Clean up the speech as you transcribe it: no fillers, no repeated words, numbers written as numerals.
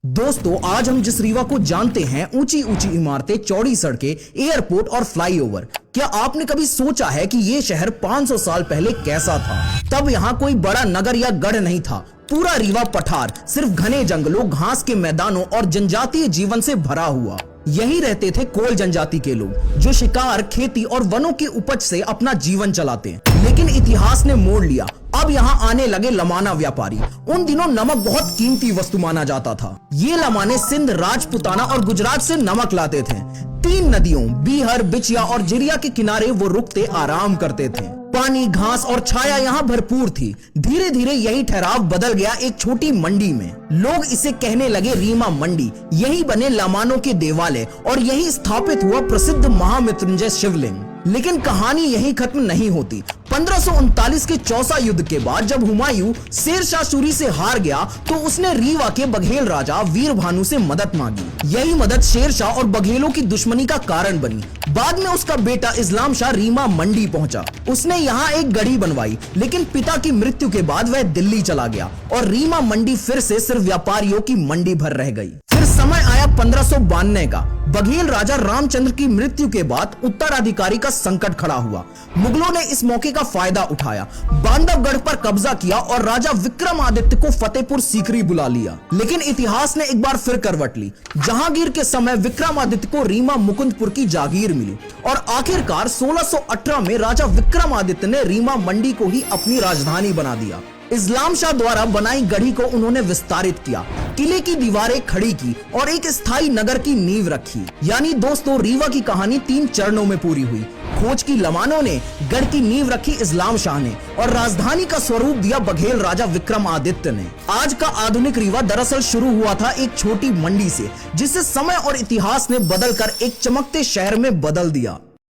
दोस्तों, आज हम जिस रीवा को जानते हैं, ऊंची ऊंची इमारतें, चौड़ी सड़कें, एयरपोर्ट और फ्लाईओवर, क्या आपने कभी सोचा है कि ये शहर 500 साल पहले कैसा था? तब यहाँ कोई बड़ा नगर या गढ़ नहीं था। पूरा रीवा पठार सिर्फ घने जंगलों, घास के मैदानों और जनजातीय जीवन से भरा हुआ। यही रहते थे कोल जनजाति के लोग, जो शिकार, खेती और वनों की उपज से अपना जीवन चलाते हैं। लेकिन इतिहास ने मोड़ लिया। अब यहाँ आने लगे लमाना व्यापारी। उन दिनों नमक बहुत कीमती वस्तु माना जाता था। ये लमाने सिंध, राजपुताना और गुजरात से नमक लाते थे। 3 नदियों बीहर, बिछिया और जिरिया के किनारे वो रुकते, आराम करते थे। पानी, घास और छाया यहाँ भरपूर थी। धीरे धीरे यही ठहराव बदल गया एक छोटी मंडी में। लोग इसे कहने लगे रीमा मंडी। यही बने लमानों के देवालय और यही स्थापित हुआ प्रसिद्ध महामृत्युंजय शिवलिंग। लेकिन कहानी यही खत्म नहीं होती। 1539 के चौसा युद्ध के बाद जब हुमायूं शेरशाह सूरी से हार गया, तो उसने रीवा के बघेल राजा वीरभानु से मदद मांगी। यही मदद शेरशाह और बघेलों की दुश्मनी का कारण बनी। बाद में उसका बेटा इस्लाम शाह रीमा मंडी पहुंचा। उसने यहाँ एक गढ़ी बनवाई, लेकिन पिता की मृत्यु के बाद वह दिल्ली चला गया और रीमा मंडी फिर से सिर्फ व्यापारियों की मंडी भर रह गई। फिर समय आया 1592 का। बघेल राजा रामचंद्र की मृत्यु के बाद उत्तराधिकारी का संकट खड़ा हुआ। मुगलों ने इस मौके का फायदा उठाया, बांधवगढ़ पर कब्जा किया और राजा विक्रमादित्य को फतेहपुर सीकरी बुला लिया। लेकिन इतिहास ने एक बार फिर करवट ली। जहांगीर के समय विक्रमादित्य को रीमा मुकुंदपुर की जागीर मिली और आखिरकार 1618 में राजा विक्रमादित्य ने रीमा मंडी को ही अपनी राजधानी बना दिया। इस्लाम शाह द्वारा बनाई गढ़ी को उन्होंने विस्तारित किया, किले की दीवारें खड़ी की और एक स्थायी नगर की नींव रखी। यानी दोस्तों, रीवा की कहानी 3 चरणों में पूरी हुई। खोज की लमानों ने, गढ़ की नींव रखी इस्लाम शाह ने और राजधानी का स्वरूप दिया बघेल राजा विक्रमादित्य ने। आज का आधुनिक रीवा दरअसल शुरू हुआ था एक छोटी मंडी से, जिसे समय और इतिहास ने बदलकर एक चमकते शहर में बदल दिया।